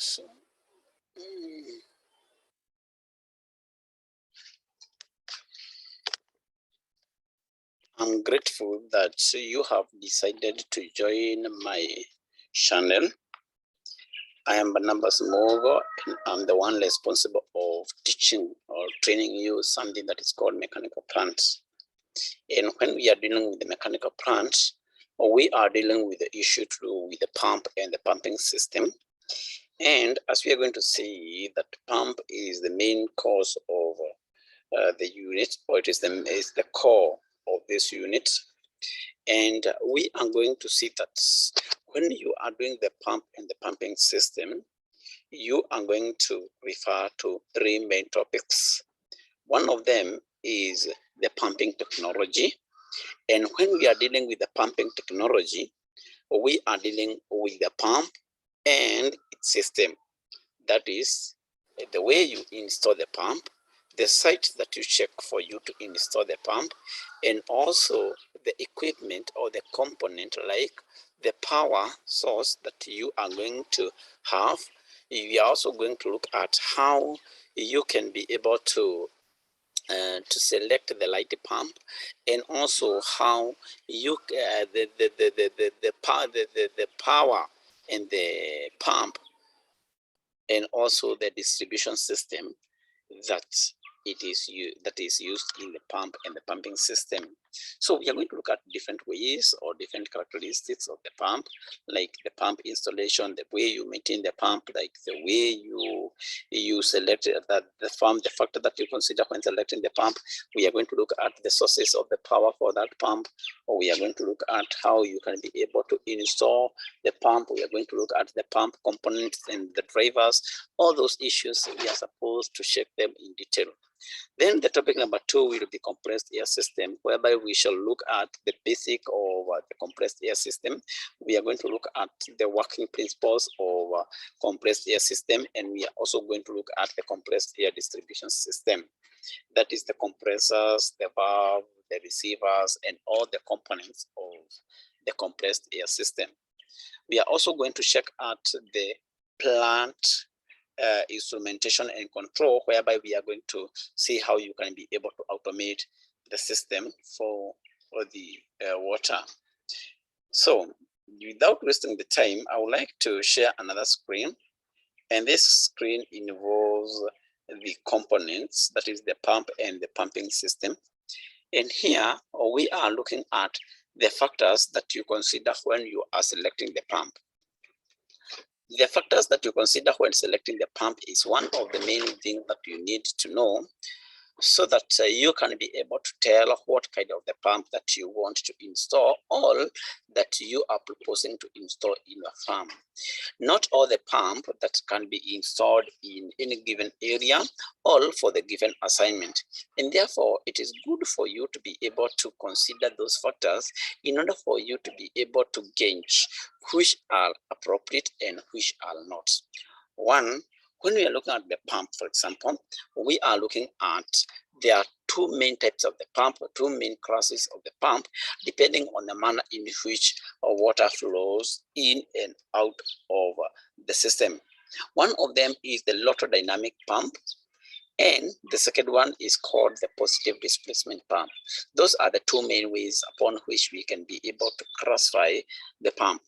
So, I'm grateful that you have decided to join my channel. I am Barnabas Mogo, and I'm the one responsible of teaching or training you something that is called mechanical plants. And when we are dealing with the mechanical plants, we are dealing with the issue to do with the pump and the pumping system. And as we are going to see, that pump is the main cause of the unit, or it is the core of this unit. And we are going to see that when you are doing the pump and the pumping system, you are going to refer to three main topics. One of them is the pumping technology. And when we are dealing with the pumping technology, we are dealing with the pump and its system. That is the way you install the pump, the site that you check for you to install the pump, and also the equipment or the component like the power source that you are going to have. We are also going to look at how you can be able to select the light pump, and also how you the power and the pump, and also the distribution system that that is used in the pump and the pumping system. So we are going to look at different ways or different characteristics of the pump, like the pump installation, the way you maintain the pump, like the way you select the factor that you consider when selecting the pump. We are going to look at the sources of the power for that pump, or we are going to look at how you can be able to install the pump. We are going to look at the pump components and the drivers. All those issues, we are supposed to check them in detail. Then the topic number 2 will be compressed air system, whereby we shall look at the basic of the compressed air system. We are going to look at the working principles of compressed air system, and we are also going to look at the compressed air distribution system. That is the compressors, the valve, the receivers, and all the components of the compressed air system. We are also going to check out the plant instrumentation and control, whereby we are going to see how you can be able to automate the system for the water. So without wasting the time, I would like to share another screen, and this screen involves the components, that is the pump and the pumping system. And here we are looking at the factors that you consider when you are selecting the pump. The factors that you consider when selecting the pump is one of the main things that you need to know, so that you can be able to tell what kind of the pump that you want to install, or that you are proposing to install in your farm. Not all the pump that can be installed in any given area, all for the given assignment. And therefore, it is good for you to be able to consider those factors in order for you to be able to gauge which are appropriate and which are not. One, when we are looking at the pump, for example, we are looking at, there are two main types of the pump, or two main classes of the pump, depending on the manner in which water flows in and out of the system. One of them is the lotodynamic pump, and the second one is called the positive displacement pump. Those are the two main ways upon which we can be able to classify the pump.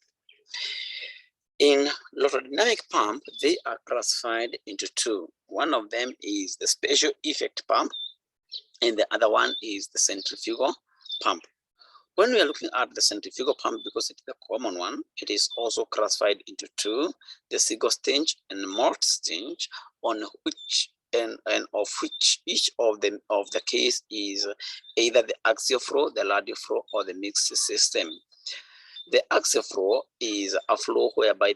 In lotodynamic pump, they are classified into two. One of them is the special effect pump, and the other one is the centrifugal pump. When we are looking at the centrifugal pump, because it's the common one, it is also classified into two: the single stage and multi stage, on which and of which each of them of the case is either the axial flow, the radial flow, or the mixed system. The axial flow is a flow whereby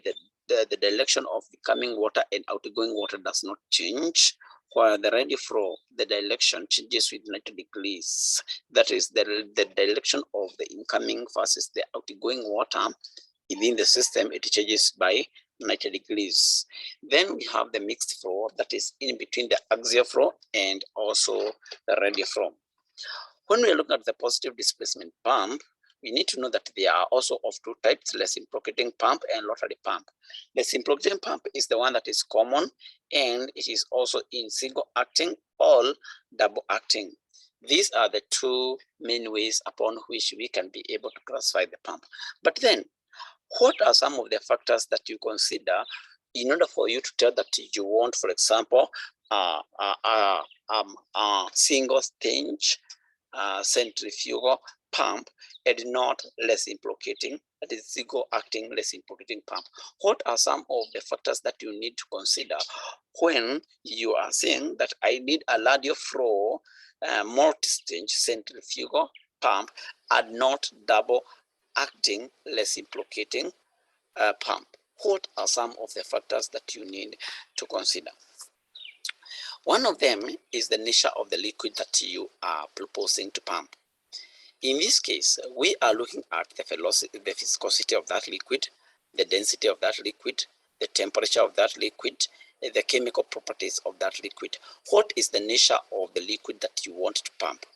the direction of incoming water and outgoing water does not change, while the radial flow, the direction changes with 90 degrees. That is the direction of the incoming versus the outgoing water within the system, it changes by 90 degrees. Then we have the mixed flow, that is in between the axial flow and also the radial flow. When we look at the positive displacement pump, we need to know that they are also of two types: reciprocating pump and rotary pump. The reciprocating pump is the one that is common, and it is also in single acting or double acting. These are the two main ways upon which we can be able to classify the pump. But then, what are some of the factors that you consider in order for you to tell that you want, for example, single stage centrifugal pump and not reciprocating, that is single acting reciprocating pump? What are some of the factors that you need to consider when you are saying that I need a radial flow multi-stage centrifugal pump and not double acting reciprocating pump? What are some of the factors that you need to consider? One of them is the nature of the liquid that you are proposing to pump. In this case, we are looking at the velocity, the viscosity of that liquid, the density of that liquid, the temperature of that liquid, the chemical properties of that liquid. What is the nature of the liquid that you want to pump?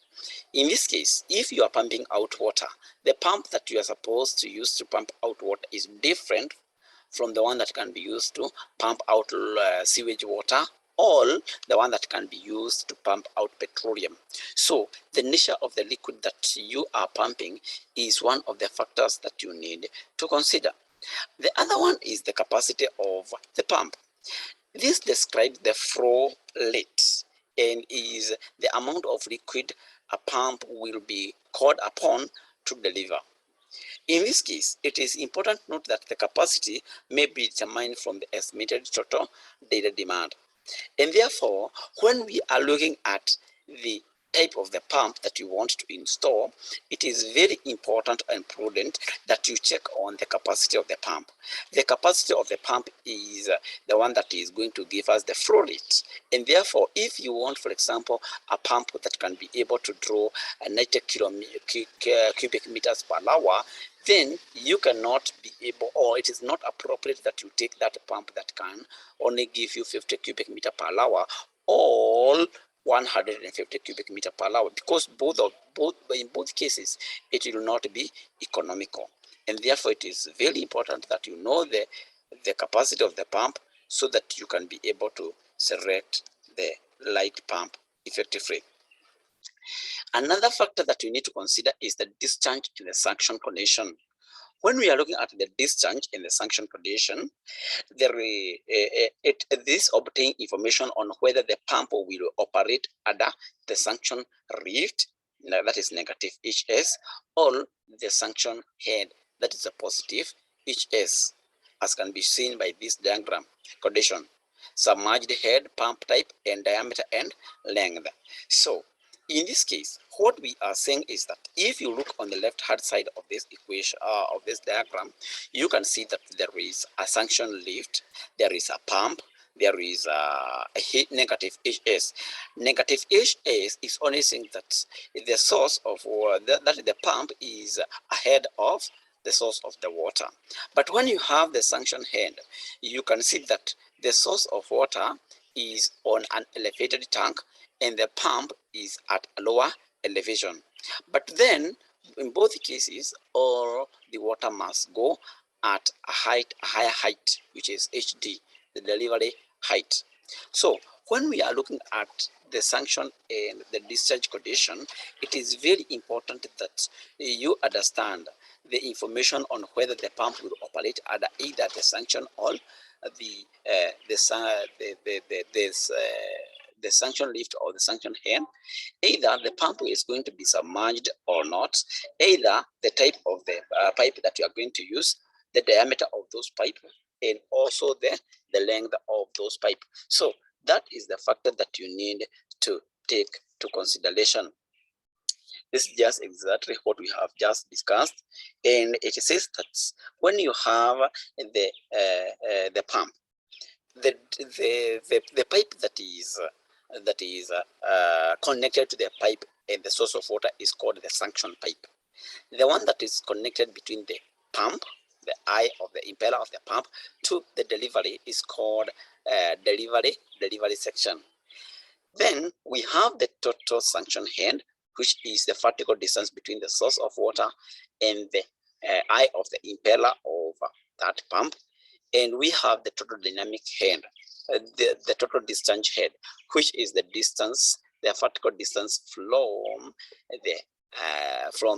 In this case, if you are pumping out water, the pump that you are supposed to use to pump out water is different from the one that can be used to pump out sewage water, or the one that can be used to pump out petroleum. So the nature of the liquid that you are pumping is one of the factors that you need to consider. The other one is the capacity of the pump. This describes the flow rate and is the amount of liquid a pump will be called upon to deliver. In this case, it is important to note that the capacity may be determined from the estimated total data demand. And therefore, when we are looking at the type of the pump that you want to install, it is very important and prudent that you check on the capacity of the pump. The capacity of the pump is the one that is going to give us the flow rate. And therefore, if you want, for example, a pump that can be able to draw 90 cubic meters per hour, then you cannot be able, or it is not appropriate that you take that pump that can only give you 50 cubic meter per hour or 150 cubic meter per hour, because in both cases it will not be economical. And therefore it is very important that you know the capacity of the pump so that you can be able to select the right pump effectively. Another factor that you need to consider is the discharge in the sanction condition. When we are looking at the discharge in the sanction condition, this obtain information on whether the pump will operate under the sanction rift, that is negative HS, or the sanction head, that is a positive HS, as can be seen by this diagram condition: submerged head, pump type, and diameter and length. So in this case, what we are saying is that if you look on the left hand side of this equation, of this diagram, you can see that there is a sanction lift, there is a pump, there is a heat negative HS. Negative HS is only saying that the source of that the pump is ahead of the source of the water. But when you have the sanction head, you can see that the source of water is on an elevated tank and the pump is at a lower elevation. But then in both cases, all the water must go at a higher height, which is HD, the delivery height. So when we are looking at the sanction and the discharge condition, it is very important that you understand the information on whether the pump will operate under either the sanction or the sanction lift or the sanction head. Either the pump is going to be submerged or not, either the type of the pipe that you are going to use, the diameter of those pipes, and also the length of those pipes. So that is the factor that you need to take to consideration. This is just exactly what we have just discussed, and it says that when you have the pump, the pipe that is connected to the pipe and the source of water is called the sanction pipe. The one that is connected between the pump, the eye of the impeller of the pump, to the delivery is called delivery section. Then we have the total sanction head, which is the vertical distance between the source of water and the eye of the impeller of that pump. And we have the total dynamic head, the total discharge head, which is the distance, the vertical distance from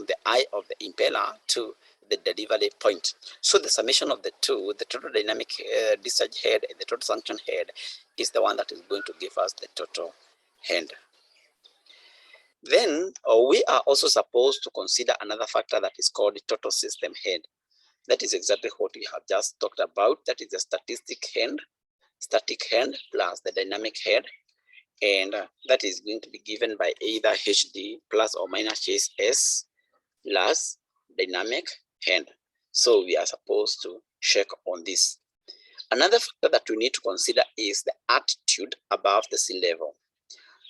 the eye of the impeller to the delivery point. So the summation of the two, the total dynamic discharge head and the total suction head, is the one that is going to give us the total head. Then we are also supposed to consider another factor that is called the total system head. That is exactly what we have just talked about. That is the static head plus the dynamic head, and that is going to be given by either HD plus or minus HS plus dynamic head. So we are supposed to check on this. Another factor that we need to consider is the altitude above the sea level.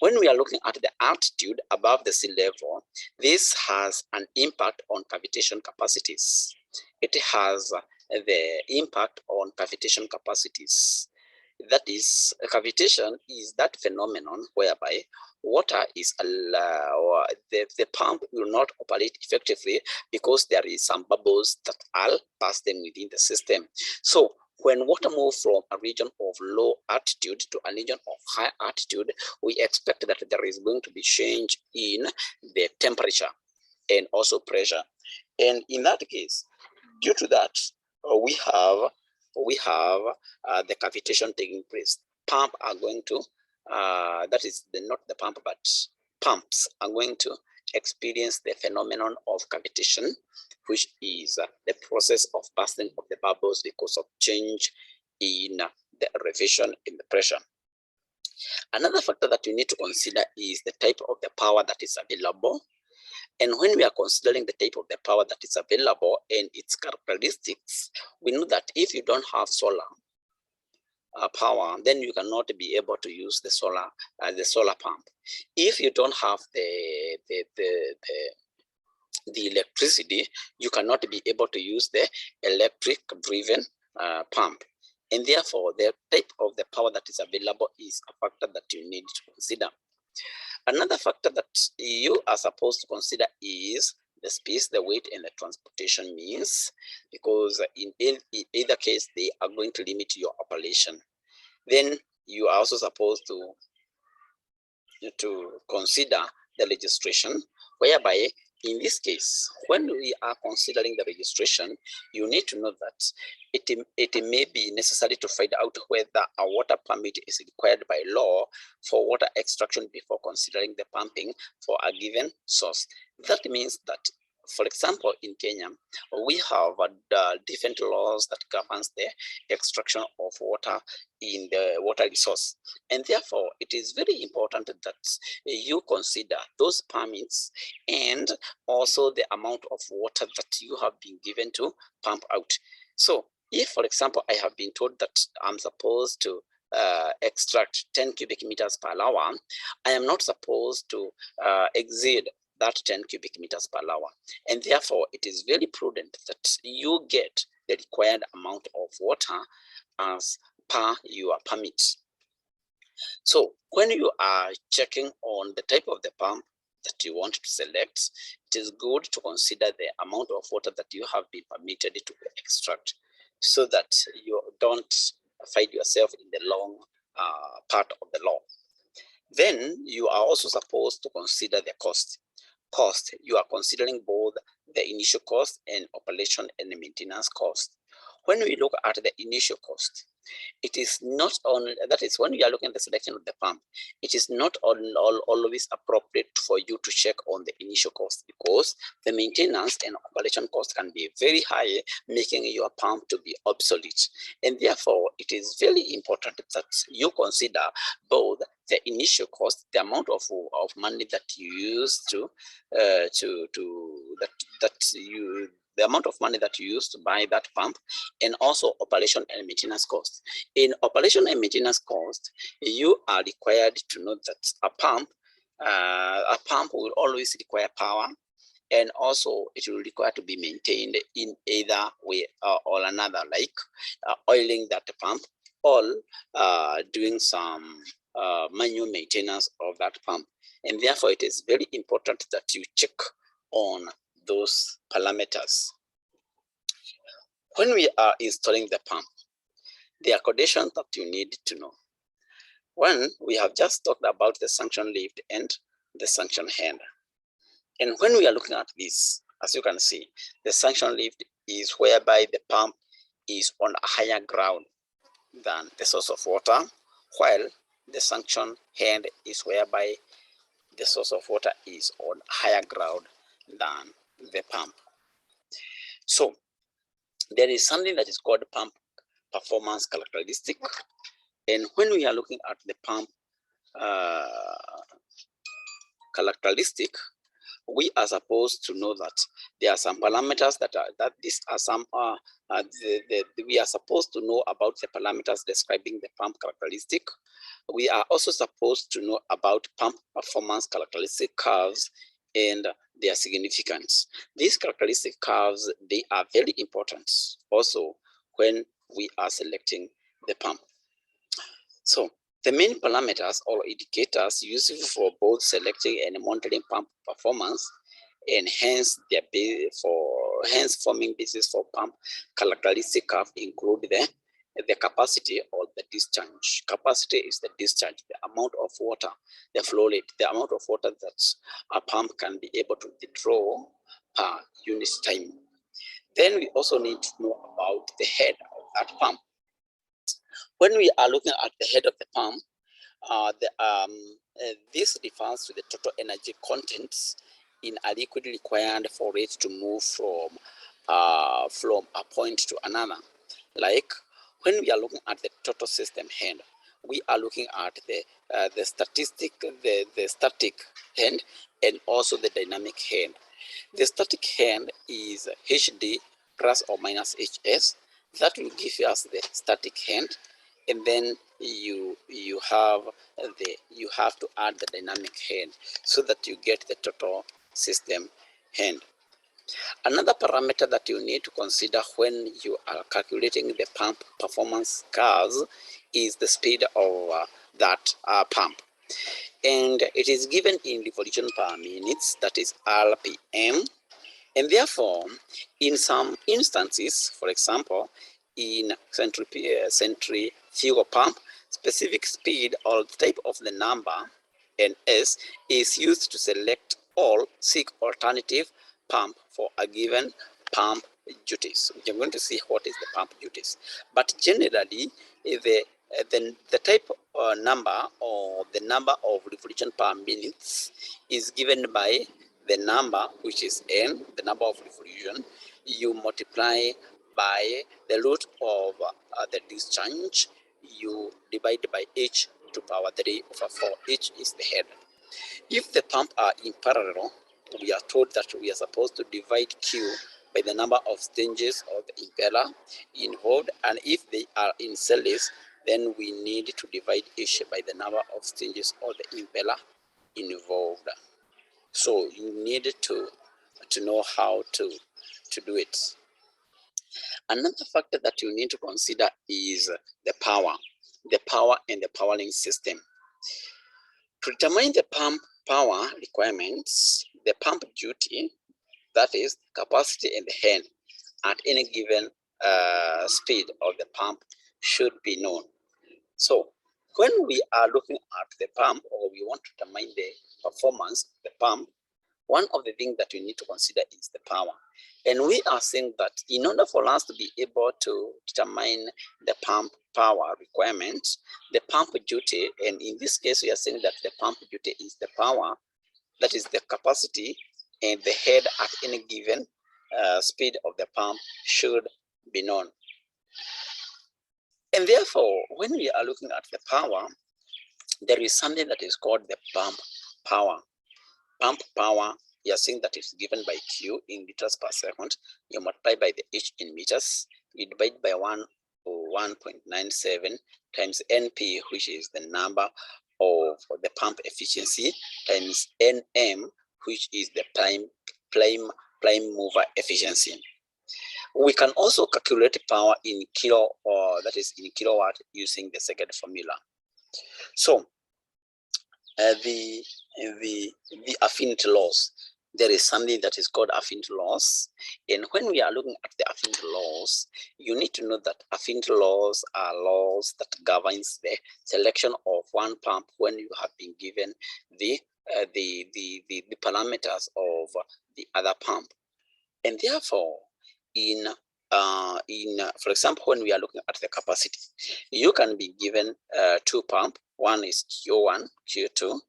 When we are looking at the altitude above the sea level, this has an impact on cavitation capacities. It has the impact on cavitation capacities. That is, cavitation is that phenomenon whereby water is the pump will not operate effectively because there is some bubbles that are passing within the system. So when water moves from a region of low altitude to a region of high altitude, we expect that there is going to be change in the temperature and also pressure. And in that case, due to that, we have the cavitation taking place. Pump are going to, that is not the pump, but pumps are going to experience the phenomenon of cavitation, which is the process of bursting of the bubbles because of change in the elevation in the pressure. Another factor that you need to consider is the type of the power that is available. And when we are considering the type of the power that is available and its characteristics, we know that if you don't have solar power, then you cannot be able to use the solar pump. If you don't have the electricity, you cannot be able to use the electric driven pump. And therefore, the type of the power that is available is a factor that you need to consider. Another factor that you are supposed to consider is the space, the weight, and the transportation means, because in either case, they are going to limit your operation. Then you are also supposed to consider the registration, whereby in this case, when we are considering the registration, you need to know that it may be necessary to find out whether a water permit is required by law for water extraction before considering the pumping for a given source. That means that, for example, in Kenya, we have different laws that governs the extraction of water in the water resource. And therefore, it is very important that you consider those permits and also the amount of water that you have been given to pump out. So if, for example, I have been told that I'm supposed to extract 10 cubic meters per hour, I am not supposed to exceed that 10 cubic meters per hour. And therefore, it is very prudent that you get the required amount of water as per your permit. So when you are checking on the type of the pump that you want to select, it is good to consider the amount of water that you have been permitted to extract, so that you don't find yourself in the long part of the law. Then you are also supposed to consider the cost. You are considering both the initial cost and operation and maintenance cost. When we look at the initial cost, it is not only, that is when we are looking at the selection of the pump, it is not always appropriate for you to check on the initial cost, because the maintenance and operation cost can be very high, making your pump to be obsolete. And therefore, it is very important that you consider both the initial cost, the amount of money that you use the amount of money that you use to buy that pump, and also operation and maintenance cost. In operation and maintenance cost, you are required to know that a pump will always require power, and also it will require to be maintained in either way or another, like oiling that pump, or doing some manual maintenance of that pump. And therefore, it is very important that you check on those parameters. When we are installing the pump, there are conditions that you need to know. One, we have just talked about the suction lift and the suction hand. And when we are looking at this, as you can see, the suction lift is whereby the pump is on a higher ground than the source of water, while the suction hand is whereby the source of water is on higher ground than the pump. So there is something that is called pump performance characteristic. And when we are looking at the pump characteristic, we are supposed to know that there are some parameters we are supposed to know about the parameters describing the pump characteristic. We are also supposed to know about pump performance characteristic curves and their significance. These characteristic curves, they are very important also when we are selecting the pump. So the main parameters or indicators useful for both selecting and monitoring pump performance, and hence forming basis for pump characteristic curve, include the capacity or the discharge. Capacity is the discharge, the amount of water, the flow rate, the amount of water that a pump can be able to withdraw per unit time. Then we also need to know about the head of that pump. When we are looking at the head of the pump, this refers to the total energy contents in a liquid required for it to move from a point to another. Like when we are looking at the total system hand, we are looking at the static hand and also the dynamic hand. The static hand is HD plus or minus HS. That will give us the static hand, and then you have to add the dynamic hand so that you get the total system hand. Another parameter that you need to consider when you are calculating the pump performance curves is the speed of that pump, and it is given in revolution per minute, that is RPM. And therefore, in some instances, for example, in centrifugal pump, specific speed or type of the number NS is used to select all 6 alternative pump for a given pump duties. We are going to see what is the pump duties. But generally, the type number or the number of revolution per minute is given by the number, which is n, the number of revolution, you multiply by the root of the discharge, you divide by h to power 3/4. H is the head. If the pump are in parallel, we are told that we are supposed to divide Q by the number of stages of the impeller involved, and if they are in series, then we need to divide H by the number of stages of the impeller involved. So you need to know how to do it. Another factor that you need to consider is the power and the powering system. To determine the pump power requirements, the pump duty, that is capacity and the hand at any given speed of the pump, should be known. So when we are looking at the pump, or we want to determine the performance of the pump, one of the things that we need to consider is the power. And we are saying that in order for us to be able to determine the pump power requirements, the pump duty, and in this case we are saying that the pump duty is the power, that is the capacity, and the head at any given speed of the pump should be known. And therefore, when we are looking at the power, there is something that is called the pump power. Pump power, you are saying that it's given by Q in liters per second. You multiply by the H in meters. You divide by 1.97 times NP, which is the number of the pump efficiency, times NM, which is the prime mover efficiency. We can also calculate power in kilo, or that is in kilowatt, using the second formula. So the affinity laws. There is something that is called affinity laws, and when we are looking at the affinity laws, you need to know that affinity laws are laws that governs the selection of one pump when you have been given the parameters of the other pump. And therefore, for example, when we are looking at the capacity, you can be given two pump. One is Q1, Q2,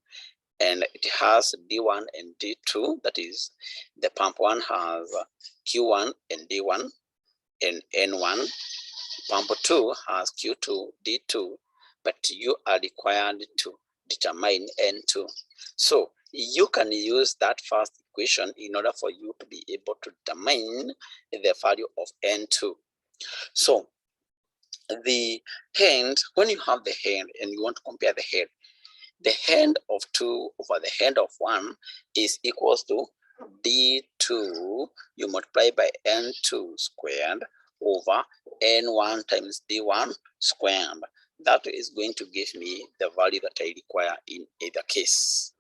and it has D1 and D2. That is, the pump one has Q1 and D1 and N1. Pump 2 has Q2, D2, but you are required to determine N2. So you can use that first equation in order for you to be able to determine the value of N2. So the hand, when you have the hand and you want to compare the hand of 2 over the hand of 1 is equals to D2, you multiply by N2 squared over N1 times D1 squared. That is going to give me the value that I require in either case.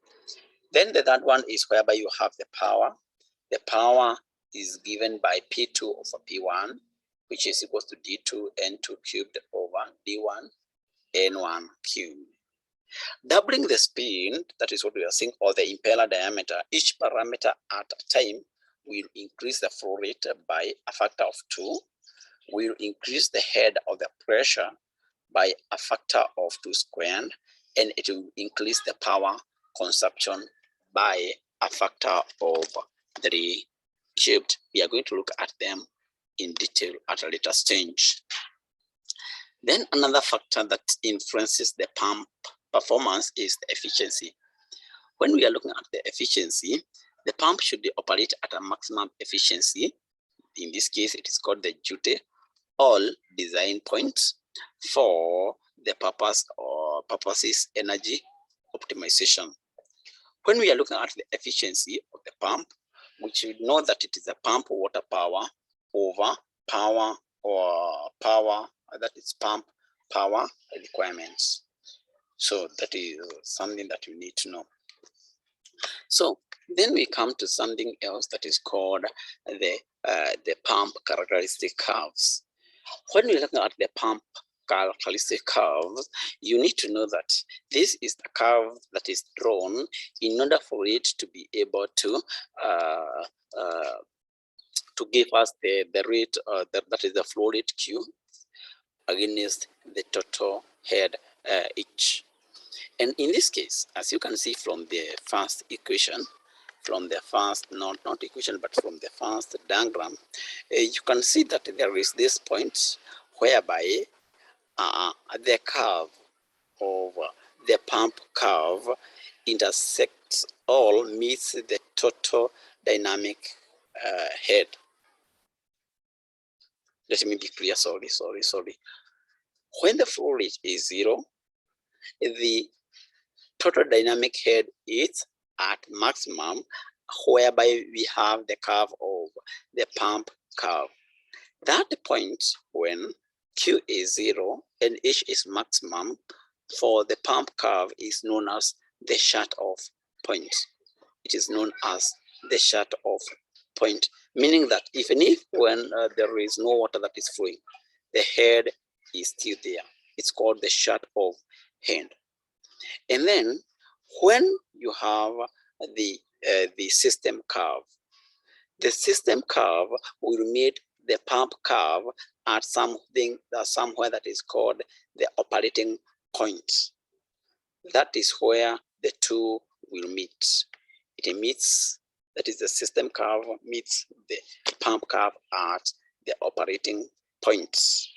Then the third one is whereby you have the power. The power is given by P2 over P1, which is equals to D2 N2 cubed over D1 N1 cubed. Doubling the speed, that is what we are saying, or the impeller diameter, each parameter at a time will increase the flow rate by a factor of 2, will increase the head of the pressure by a factor of 2 squared, and it will increase the power consumption by a factor of 3 cubed. We are going to look at them in detail at a later stage. Then another factor that influences the pump performance is the efficiency. When we are looking at the efficiency, the pump should operate at a maximum efficiency. In this case, it is called the duty all design points for the purposes energy optimization. When we are looking at the efficiency of the pump, we should know that it is a pump water power over power or power, that is pump power requirements. So that is something that you need to know. So then we come to something else that is called the pump characteristic curves. When we're looking at the pump characteristic curves, you need to know that this is the curve that is drawn in order for it to be able to give us the rate, that is the flow rate Q against the total head H. And in this case, as you can see from the first equation, from the first, not equation, but from the first diagram, you can see that there is this point whereby the curve of the pump curve intersects all, meets the total dynamic head. Let me be clear, sorry. When the flow rate is 0, the total dynamic head is at maximum, whereby we have the curve of the pump curve. That point when Q is 0 and H is maximum for the pump curve is known as the shut-off point. It is known as the shut-off point, meaning that even if when there is no water that is flowing, the head is still there. It's called the shut-off head. And then when you have the system curve, the system curve will meet the pump curve at somewhere that is called the operating point. That is where the two will meet. It meets, that is the system curve meets the pump curve at the operating points.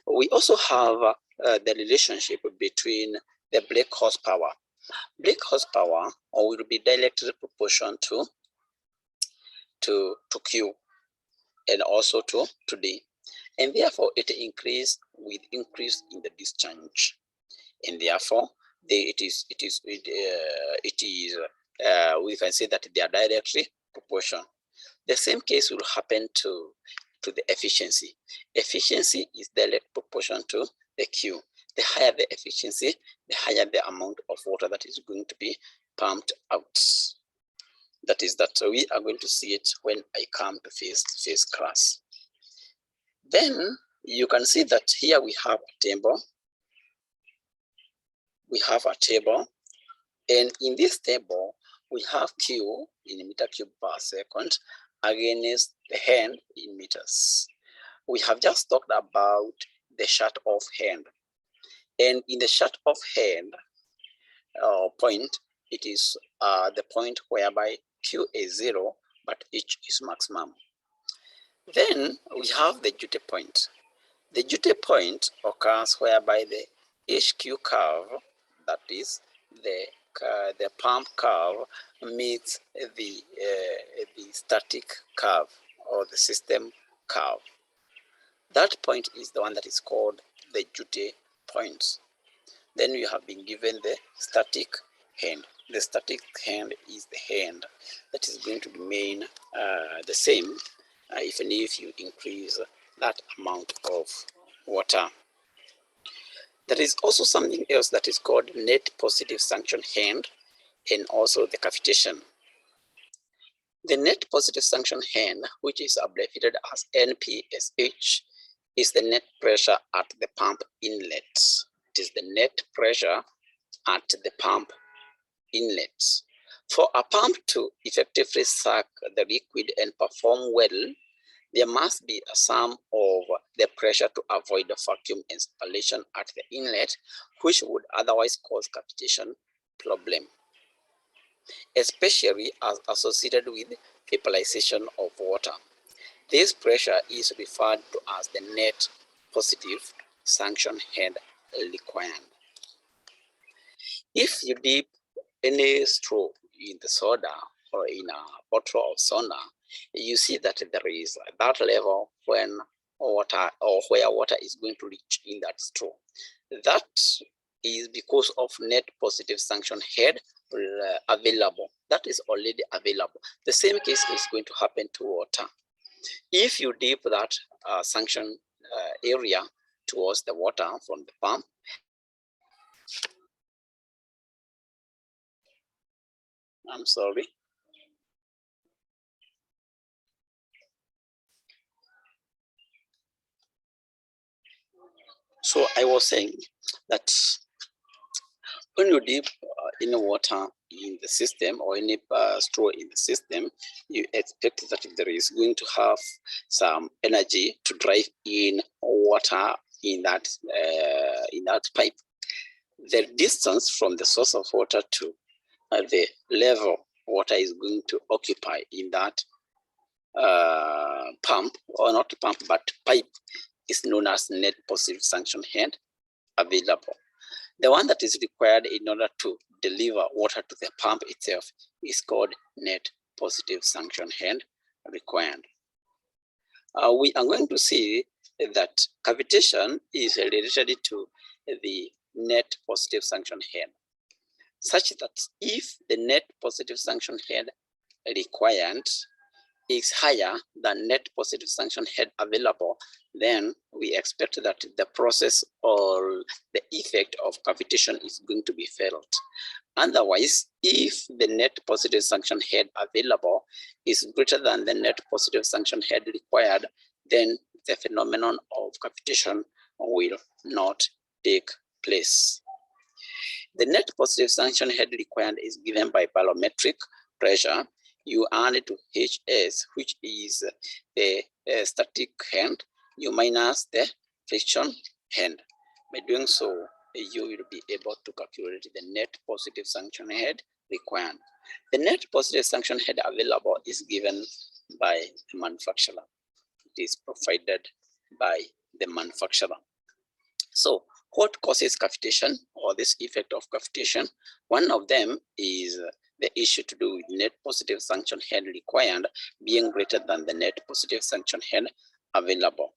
We also have the relationship between the brake horsepower. Brake horsepower will be directly proportional to Q and also to D, and therefore it increases with increase in the discharge, and therefore we can say that they are directly proportional. The same case will happen to the efficiency. Efficiency is direct proportional to the Q. the higher the efficiency, the higher the amount of water that is going to be pumped out. That is that. So we are going to see it when I come to face class. Then you can see that here we have a table. We have a table, and in this table we have Q in meter cube per second against the hand in meters. We have just talked about the shut-off hand, and in the shut-off hand point, it is the point whereby Q is 0, but H is maximum. Then we have the duty point. The duty point occurs whereby the HQ curve, that is the pump curve, meets the static curve or the system curve. That point is the one that is called the duty point. Then you have been given the static hand. The static hand is the hand that is going to remain the same even if you increase that amount of water. There is also something else that is called net positive suction hand and also the cavitation. The net positive suction hand, which is abbreviated as NPSH, is the net pressure at the pump inlet. It is the net pressure at the pump inlet. For a pump to effectively suck the liquid and perform well, there must be a sum of the pressure to avoid the vacuum installation at the inlet, which would otherwise cause cavitation problem, especially as associated with vaporization of water. This pressure is referred to as the net positive suction head required. If you dip any straw in the soda or in a bottle of soda, you see that there is that level when water or where water is going to reach in that straw. That is because of net positive suction head available. That is already available. The same case is going to happen to water. If you dip that suction area towards the water from the pump, I'm sorry. So I was saying that when you dip in water in the system or any straw in the system, you expect that there is going to have some energy to drive in water in that pipe. The distance from the source of water to the level water is going to occupy in that pump, or not pump, but pipe, is known as net positive suction head available. The one that is required in order to deliver water to the pump itself is called net positive suction head required. We are going to see that cavitation is related to the net positive suction head, such that if the net positive suction head required is higher than net positive suction head available, then we expect that the process or the effect of cavitation is going to be felt. Otherwise, if the net positive suction head available is greater than the net positive suction head required, then the phenomenon of cavitation will not take place. The net positive suction head required is given by barometric pressure. You add to HS, which is the static hand, you minus the friction hand. By doing so, you will be able to calculate the net positive suction head required. The net positive suction head available is given by the manufacturer. It is provided by the manufacturer. So, what causes cavitation or this effect of cavitation? One of them is the issue to do with net positive suction head required being greater than the net positive suction head available.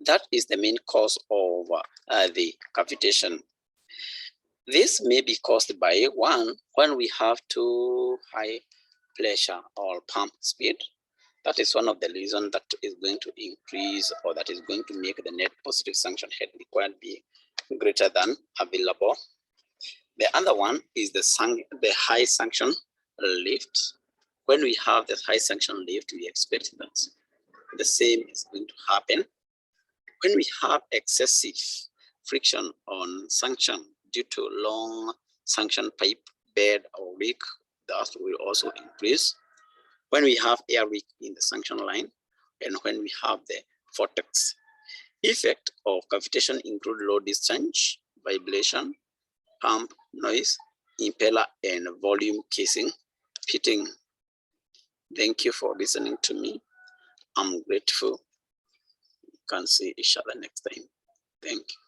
That is the main cause of the cavitation. This may be caused by one, when we have too high pressure or pump speed. That is one of the reasons that is going to increase, or that is going to make the net positive suction head required be greater than available. The other one is the high sanction lift. When we have the high sanction lift, we expect that the same is going to happen. When we have excessive friction on sanction due to long sanction pipe bed or leak, that will also increase. When we have air leak in the sanction line, and when we have the vortex. Effect of cavitation include low discharge, vibration, pump noise, impeller, and volume casing pitting. Thank you for listening to me. I'm grateful. We can see each other next time. Thank you.